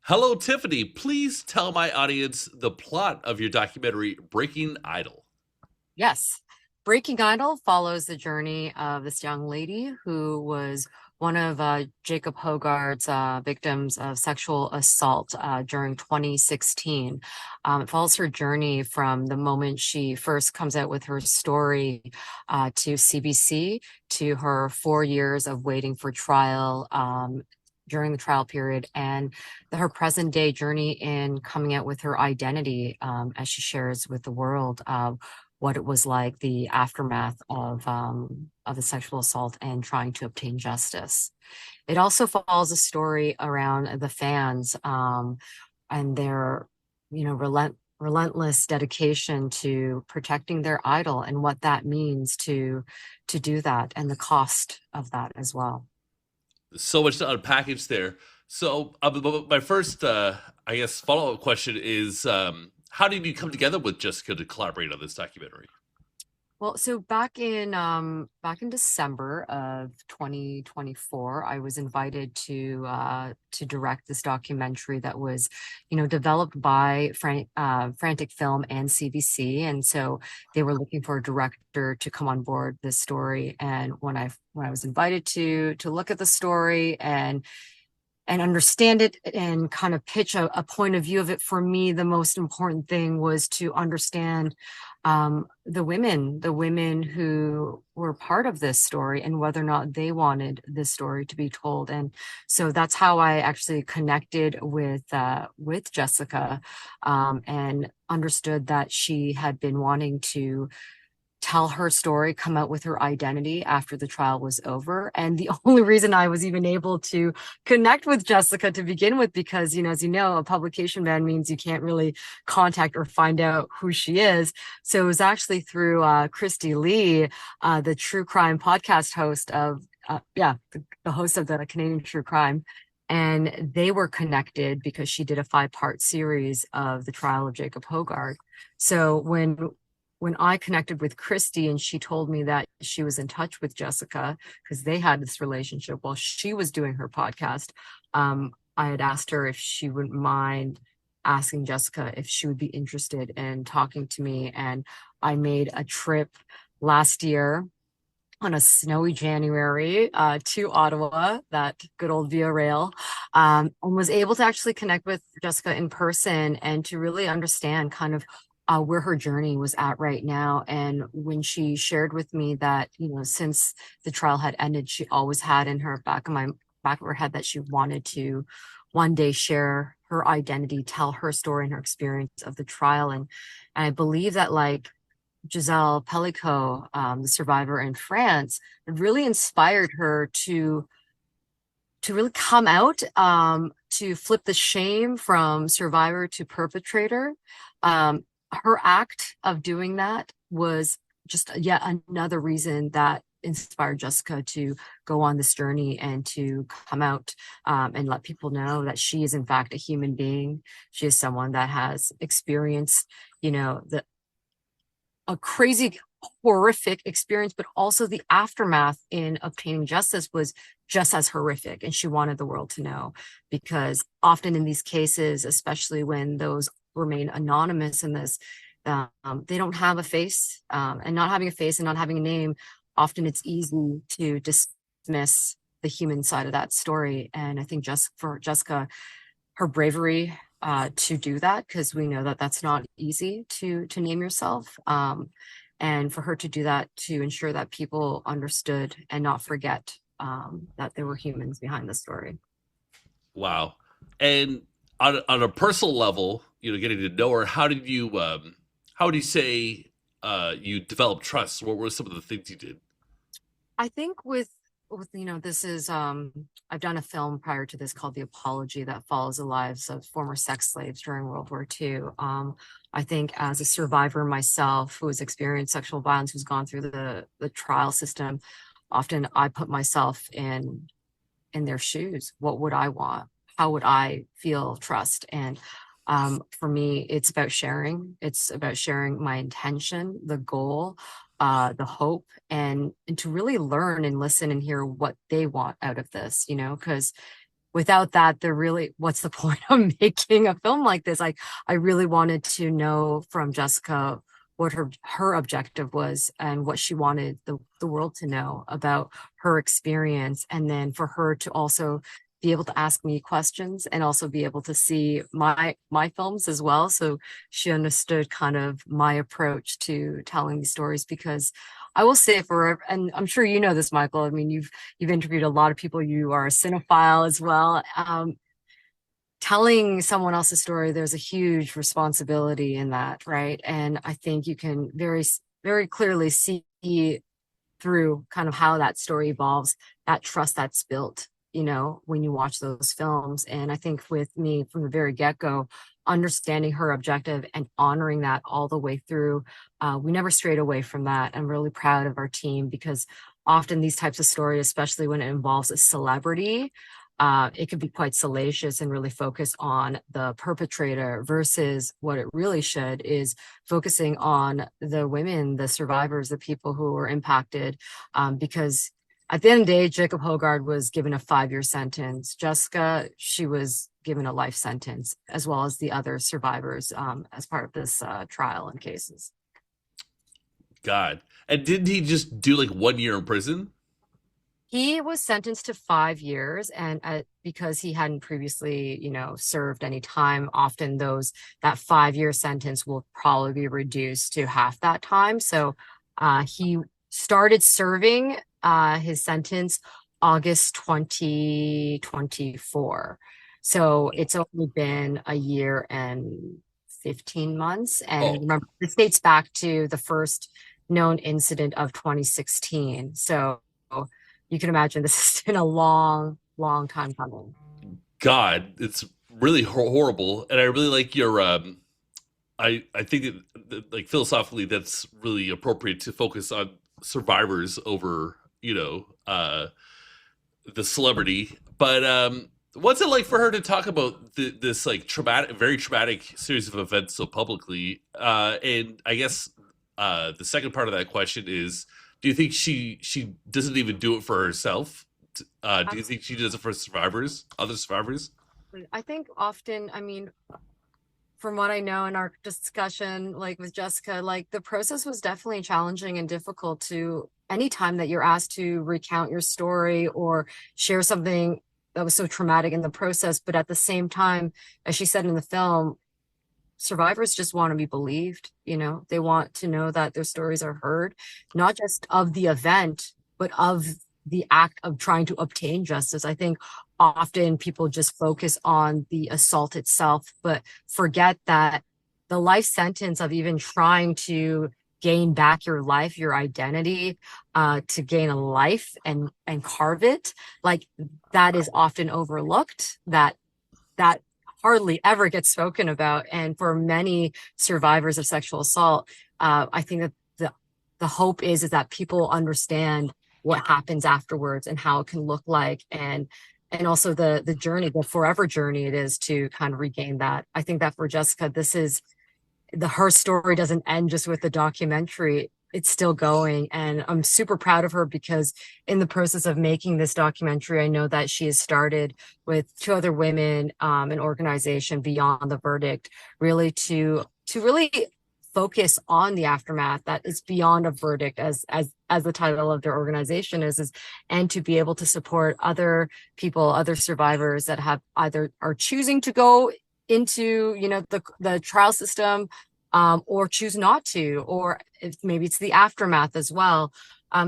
Hello, Tiffany. Please tell my audience the plot of your documentary, Breaking Idol. Yes. Breaking Idol follows the journey of this young lady who was one of Jacob Hogarth's victims of sexual assault during 2016. It follows her journey from the moment she first comes out with her story to CBC to her 4 years of waiting for trial. During the trial period and her present day journey in coming out with her identity as she shares with the world what it was like, the aftermath of the sexual assault and trying to obtain justice. It also follows a story around the fans and their, relentless dedication to protecting their idol and what that means to do that and the cost of that as well. So much to unpackage there. My first, I guess, follow up question is how did you come together with Jessica to collaborate on this documentary? Well, so back in December of 2024, I was invited to direct this documentary that was, developed by Frantic Film and CBC, and so they were looking for a director to come on board this story. And when I was invited to look at the story and understand it and kind of pitch a point of view of it, for me the most important thing was to understand the women who were part of this story and whether or not they wanted this story to be told. And so that's how I actually connected with Jessica, and understood that she had been wanting to tell her story, come out with her identity after the trial was over. And the only reason I was even able to connect with Jessica to begin with, because, as you know, a publication ban means you can't really contact or find out who she is. So it was actually through Christy Lee, the true crime podcast host the host of the Canadian True Crime. And they were connected because she did a 5-part series of the trial of Jacob Hogarth. So when I connected with Christy and she told me that she was in touch with Jessica because they had this relationship while she was doing her podcast, I had asked her if she wouldn't mind asking Jessica if she would be interested in talking to me. And I made a trip last year on a snowy January to Ottawa, that good old Via Rail, and was able to actually connect with Jessica in person and to really understand kind of where her journey was at right now. And when she shared with me that, since the trial had ended, she always had in her back of her head that she wanted to one day share her identity, tell her story and her experience of the trial. And I believe that, like Giselle Pellico, the survivor in France, it really inspired her to really come out, to flip the shame from survivor to perpetrator. Her act of doing that was just yet another reason that inspired Jessica to go on this journey and to come out, and let people know that she is in fact a human being. She is someone that has experienced, the a crazy, horrific experience, but also the aftermath in obtaining justice was just as horrific. And she wanted the world to know, because often in these cases, especially when those remain anonymous in this, they don't have a face, and not having a face and not having a name, often it's easy to dismiss the human side of that story. And I think just for Jessica, her bravery to do that, because we know that that's not easy to name yourself, and for her to do that to ensure that people understood and not forget that there were humans behind the story. Wow. And on a personal level, getting to know her, how would you say you developed trust? What were some of the things you did? I think with this is I've done a film prior to this called The Apology that follows the lives of former sex slaves during World War II. I think as a survivor myself who has experienced sexual violence, who's gone through the trial system, often I put myself in their shoes. What would I want? How would I feel trust? And for me, it's about sharing. It's about sharing my intention, the goal, the hope, and to really learn and listen and hear what they want out of this, because without that, there really, what's the point of making a film like this? I really wanted to know from Jessica what her objective was and what she wanted the world to know about her experience. And then for her to also be able to ask me questions and also be able to see my films as well. So she understood kind of my approach to telling these stories because I will say and I'm sure you know this, Michael. I mean, you've interviewed a lot of people. You are a cinephile as well. Telling someone else's story, there's a huge responsibility in that, right? And I think you can very clearly see through kind of how that story evolves, that trust that's built, when you watch those films. And I think with me from the very get-go, understanding her objective and honoring that all the way through, we never strayed away from that. I'm really proud of our team because often these types of stories, especially when it involves a celebrity, it could be quite salacious and really focus on the perpetrator versus what it really should is focusing on the women, the survivors, the people who were impacted. Because at the end of the day, Jacob Hogard was given a 5-year sentence. Jessica, she was given a life sentence, as well as the other survivors as part of this trial and cases. God. And didn't he just do like 1 year in prison? He was sentenced to 5 years, and because he hadn't previously, served any time, often that 5-year sentence will probably be reduced to half that time. So he started serving his sentence August 2024. So it's only been a year and 15 months. And Oh, remember, this dates back to the first known incident of 2016. So you can imagine this has been a long, long time coming. God, it's really horrible. And I really like your I think like philosophically that's really appropriate to focus on survivors over, the celebrity. But what's it like for her to talk about this like traumatic, very traumatic series of events so publicly? And I guess the second part of that question is, do you think she doesn't even do it for herself? Do you think she does it for survivors, other survivors? I think often, I mean, from what I know in our discussion, like with Jessica, like the process was definitely challenging and difficult to anytime that you're asked to recount your story or share something that was so traumatic in the process. But at the same time, as she said in the film, survivors just want to be believed. They want to know that their stories are heard, not just of the event, but of the act of trying to obtain justice. I think often people just focus on the assault itself, but forget that the life sentence of even trying to gain back your life, your identity, to gain a life and carve it, like that is often overlooked. That hardly ever gets spoken about. And for many survivors of sexual assault, I think that the hope is that people understand what happens afterwards and how it can look like, and also the journey, the forever journey it is to kind of regain that. I think that for Jessica, her story doesn't end just with the documentary. It's still going. And I'm super proud of her because in the process of making this documentary, I know that she has started with 2 other women, an organization Beyond the Verdict, really to really focus on the aftermath that is beyond a verdict, as the title of their organization is, and to be able to support other people, other survivors that have either are choosing to go into the trial system, or choose not to, or if maybe it's the aftermath as well.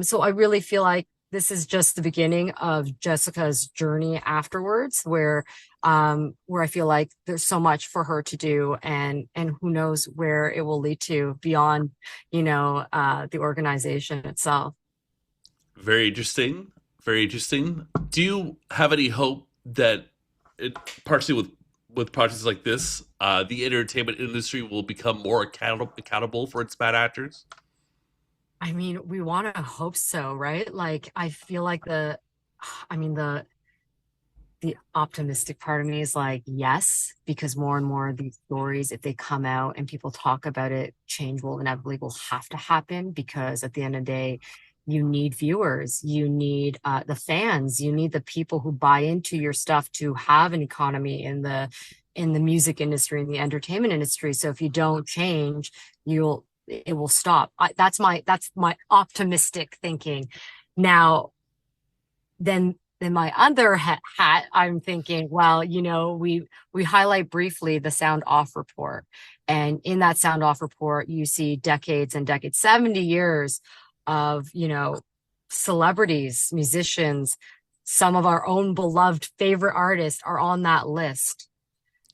So I really feel like this is just the beginning of Jessica's journey afterwards, where I feel like there's so much for her to do, and who knows where it will lead to beyond, the organization itself. Very interesting. Very interesting. Do you have any hope that, it, partially with projects like this, the entertainment industry will become more accountable for its bad actors? I mean, we want to hope so, right? Like, I feel like I mean, the optimistic part of me is like, yes, because more and more of these stories, if they come out and people talk about it, change will inevitably will have to happen because at the end of the day, you need viewers, you need the fans, you need the people who buy into your stuff to have an economy in the music industry and the entertainment industry. So if you don't change, you'll it will stop. That's my optimistic thinking. Now, then my other hat, I'm thinking, well, we highlight briefly the sound off report. And in that sound off report, you see decades and decades, 70 years of, celebrities, musicians, some of our own beloved favorite artists are on that list.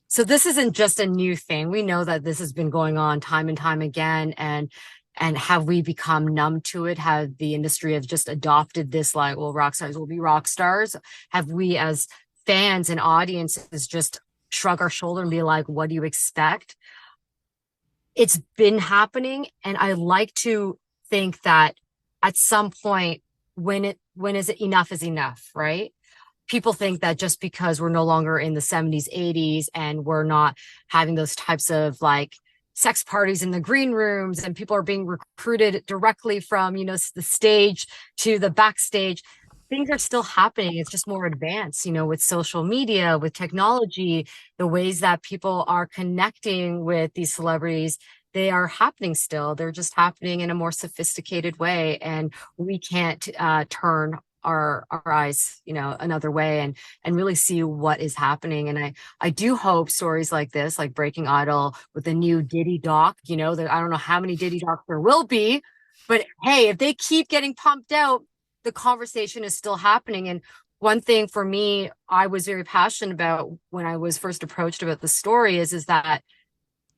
So this isn't just a new thing. We know that this has been going on time and time again. And have we become numb to it? Have the industry have just adopted this like, well, rock stars will be rock stars? Have we as fans and audiences just shrug our shoulder and be like, what do you expect? It's been happening. And I like to think that at some point, when is it enough is enough, right? People think that just because we're no longer in the 70s, 80s, and we're not having those types of like sex parties in the green rooms and people are being recruited directly from, the stage to the backstage, things are still happening. It's just more advanced, with social media, with technology, the ways that people are connecting with these celebrities, they are happening still. They're just happening in a more sophisticated way. And we can't turn our eyes, another way and really see what is happening. And I do hope stories like this, like Breaking Idol with the new Diddy doc, I don't know how many Diddy docs there will be, but hey, if they keep getting pumped out, the conversation is still happening. And one thing for me, I was very passionate about when I was first approached about the story is that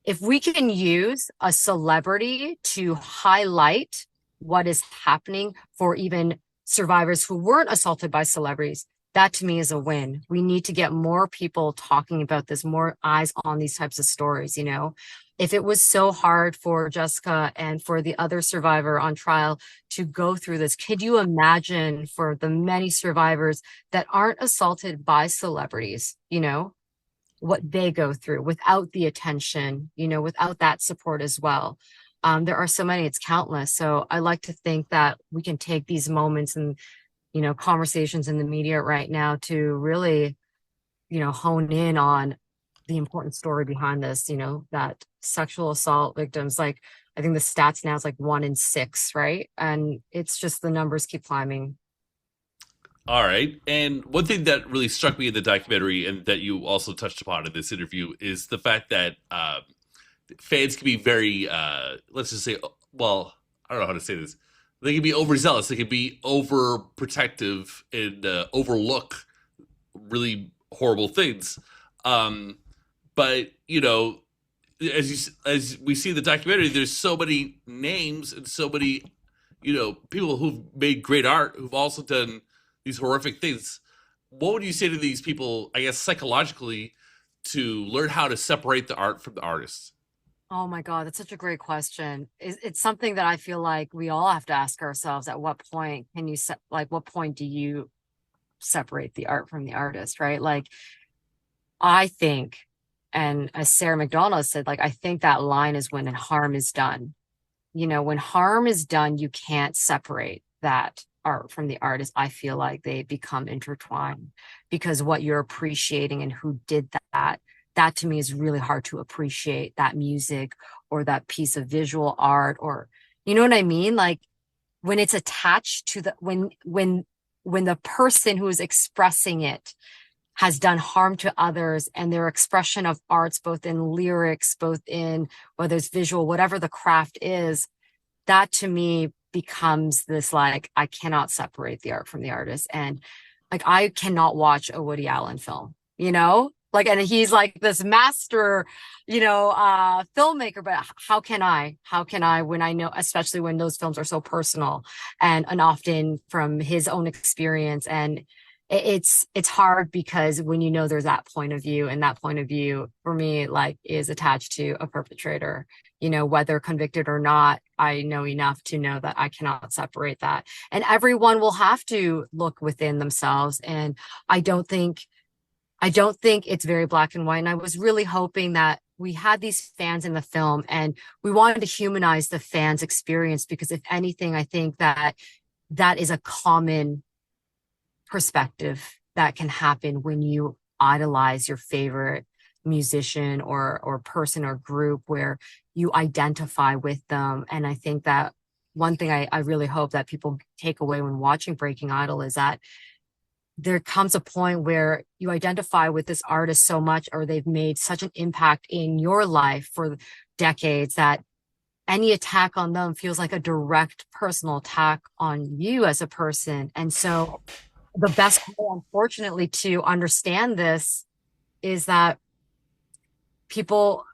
if we can use a celebrity to highlight what is happening for even survivors who weren't assaulted by celebrities, that to me is a win. We need to get more people talking about this, more eyes on these types of stories. If it was so hard for Jessica and for the other survivor on trial to go through this, could you imagine for the many survivors that aren't assaulted by celebrities, what they go through without the attention, without that support as well? There are so many, it's countless. So I like to think that we can take these moments and, conversations in the media right now to really, hone in on the important story behind this, that sexual assault victims, like, I think the stats now is like 1 in 6, right? And it's just the numbers keep climbing. All right. And one thing that really struck me in the documentary and that you also touched upon in this interview is the fact that fans can be very, let's just say, well, I don't know how to say this. They can be overzealous. They can be overprotective and overlook really horrible things. But as we see in the documentary, there's so many names and so many people who've made great art who've also done these horrific things. What would you say to these people, I guess, psychologically, to learn how to separate the art from the artist? Oh my God, that's such a great question. It's something that I feel like we all have to ask ourselves. At what point can you what point do you separate the art from the artist, right? Like, I think, and as Sarah McDonald said, like, I think that line is when harm is done. When harm is done, you can't separate that art from the artist. I feel like they become intertwined because what you're appreciating and who did that to me is really hard to appreciate, that music or that piece of visual art, or you know what I mean? Like, when it's attached to when the person who is expressing it has done harm to others and their expression of arts, both in lyrics, both in whether it's visual, whatever the craft is, that to me becomes this, like, I cannot separate the art from the artist. And like, I cannot watch a Woody Allen film, like, and he's like this master, filmmaker, but how can I, when I know, especially when those films are so personal and often from his own experience. And it's hard because when there's that point of view, and that point of view for me, like, is attached to a perpetrator, whether convicted or not, I know enough to know that I cannot separate that. And everyone will have to look within themselves. And I don't think it's very black and white. And I was really hoping that we had these fans in the film and we wanted to humanize the fans' experience, because if anything, I think that that is a common perspective that can happen when you idolize your favorite musician or person or group, where you identify with them. And I think that one thing I really hope that people take away when watching Breaking Idol is that there comes a point where you identify with this artist so much, or they've made such an impact in your life for decades, that any attack on them feels like a direct personal attack on you as a person. And so the best way, unfortunately, to understand this is that people,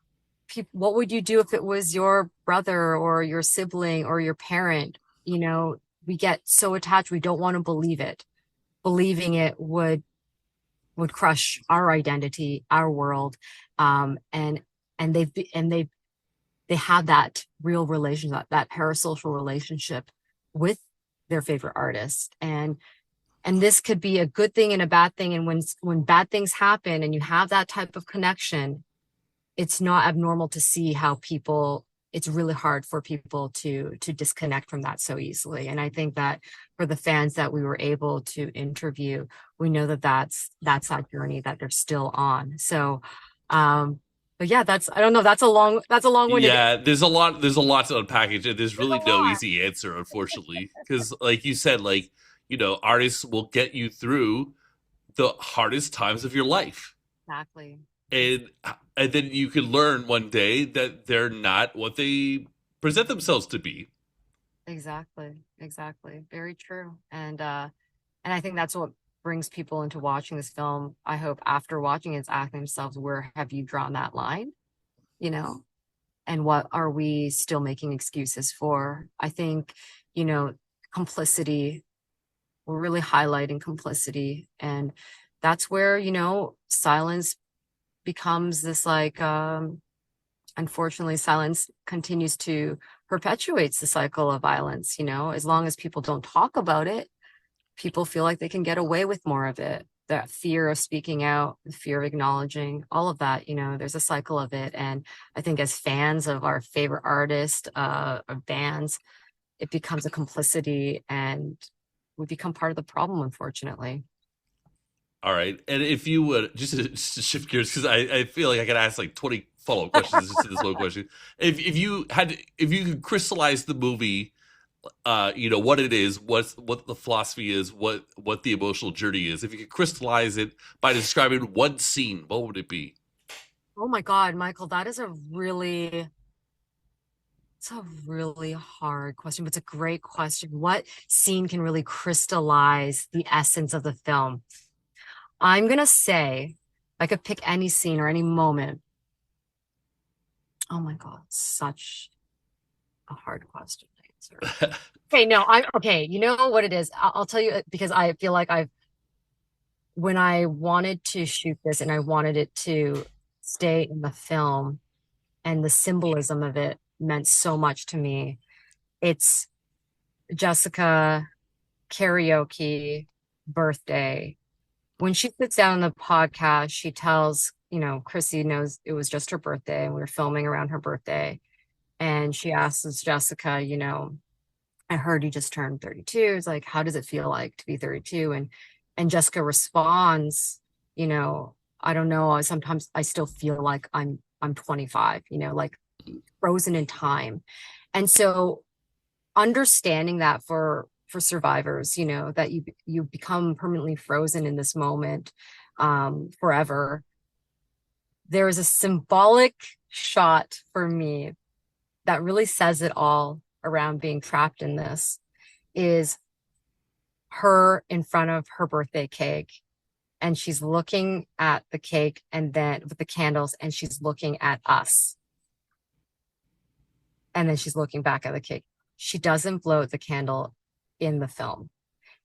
what would you do if it was your brother or your sibling or your parent? You know, we get so attached, we don't want to believe it. Believing it would crush our identity, our world. And they have that real relationship, that parasocial relationship with their favorite artist. And this could be a good thing and a bad thing. And when bad things happen and you have that type of connection, it's not abnormal to see how people, it's really hard for people to disconnect from that so easily. And I think that for the fans that we were able to interview, we know that that's that journey that they're still on. So but yeah, I don't know, that's a long-winded. Yeah, there's a lot to unpack it. There's There's a really no lot. easy answer, unfortunately, because like you said, like, artists will get you through the hardest times of your life, Exactly. and and then you can learn one day that they're not what they present themselves to be. Exactly. Exactly. Very true. And I think that's what brings people into watching this film. I hope after watching it, it's asking themselves, where have you drawn that line? You know, and what are we still making excuses for? I think, you know, complicity, we're really highlighting complicity. And that's where, silence becomes this like, unfortunately, silence continues to perpetuates the cycle of violence. As long as people don't talk about it, people feel like they can get away with more of it. That fear of speaking out, the fear of acknowledging, all of that, there's a cycle of it. And I think as fans of our favorite artist, of bands, it becomes a complicity, and we become part of the problem, unfortunately. All right, and if you would just to shift gears, because I feel like I could ask like 20 follow up questions just to this one question. If you could crystallize the movie, what it is, what the philosophy is, what the emotional journey is. If you could crystallize it by describing one scene, what would it be? Oh my God, Michael, it's a really hard question, but it's a great question. What scene can really crystallize the essence of the film? I'm gonna say, if I could pick any scene or any moment. Oh my God, such a hard question to answer. Okay, no, I'm okay. You know what it is? I'll tell you, because I feel like when I wanted to shoot this and I wanted it to stay in the film, and the symbolism of it meant so much to me. It's Jessica karaoke birthday. When she sits down on the podcast, she tells, Chrissy knows it was just her birthday and we were filming around her birthday. And she asks Jessica, I heard you just turned 32. It's like, how does it feel like to be 32? And Jessica responds, I don't know. Sometimes I still feel like I'm 25, like frozen in time. And so understanding that for survivors, that you become permanently frozen in this moment, forever. There is a symbolic shot for me that really says it all around being trapped in this, is her in front of her birthday cake, and she's looking at the cake and then with the candles, and she's looking at us, and then she's looking back at the cake. She doesn't blow the candle in the film.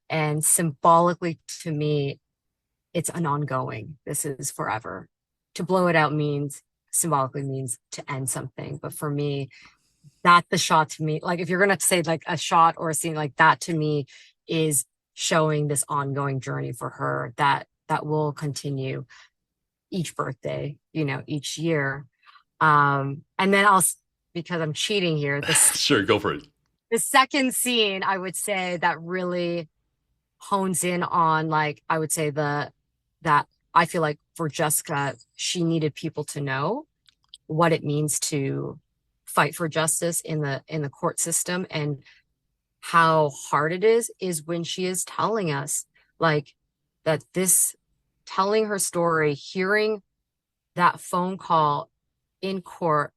And symbolically to me, it's an ongoing. This is forever. To blow it out means symbolically means to end something. But for me, that the shot to me, like if you're gonna say like a shot or a scene like that, to me is showing this ongoing journey for her that will continue each birthday, each year. And then because I'm cheating here, this Sure, go for it. The second scene, I would say, that really hones in on, like, I would say that I feel like for Jessica, she needed people to know what it means to fight for justice in the court system, and how hard it is when she is telling us, like, that this, telling her story, hearing that phone call in court,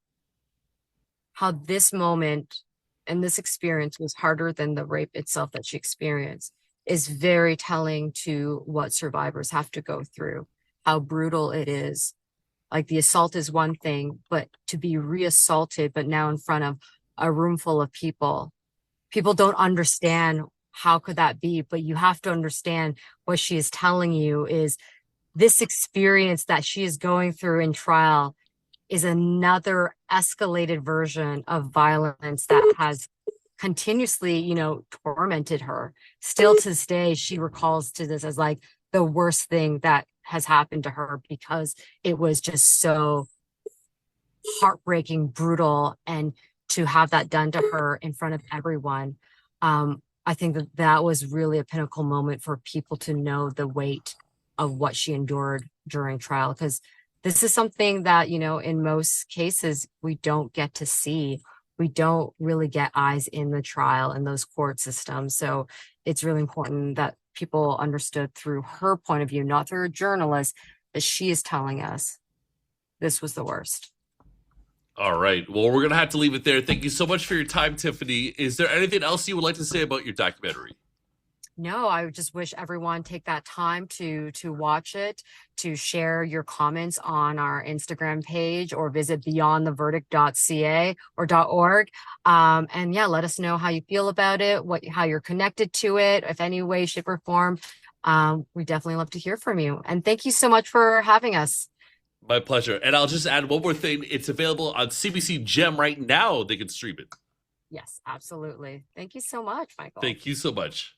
how this moment and this experience was harder than the rape itself that she experienced, is very telling to what survivors have to go through, how brutal it is. Like, the assault is one thing, but to be reassaulted, but now in front of a room full of people, people don't understand how could that be, but you have to understand what she is telling you is this experience that she is going through in trial is another escalated version of violence that has continuously, tormented her. Still to this day, she recalls to this as like the worst thing that has happened to her, because it was just so heartbreaking, brutal, and to have that done to her in front of everyone. I think that that was really a pinnacle moment for people to know the weight of what she endured during trial, because this is something that, in most cases we don't get to see. We don't really get eyes in the trial in those court systems. So it's really important that people understood through her point of view, not through a journalist, that she is telling us this was the worst. All right. Well, we're gonna have to leave it there. Thank you so much for your time, Tiffany. Is there anything else you would like to say about your documentary? No, I would just wish everyone take that time to watch it, to share your comments on our Instagram page, or visit beyondtheverdict.ca or .org. And yeah, let us know how you feel about it, how you're connected to it, if any way, shape, or form. We definitely love to hear from you. And thank you so much for having us. My pleasure. And I'll just add one more thing. It's available on CBC Gem right now. They can stream it. Yes, absolutely. Thank you so much, Michael. Thank you so much.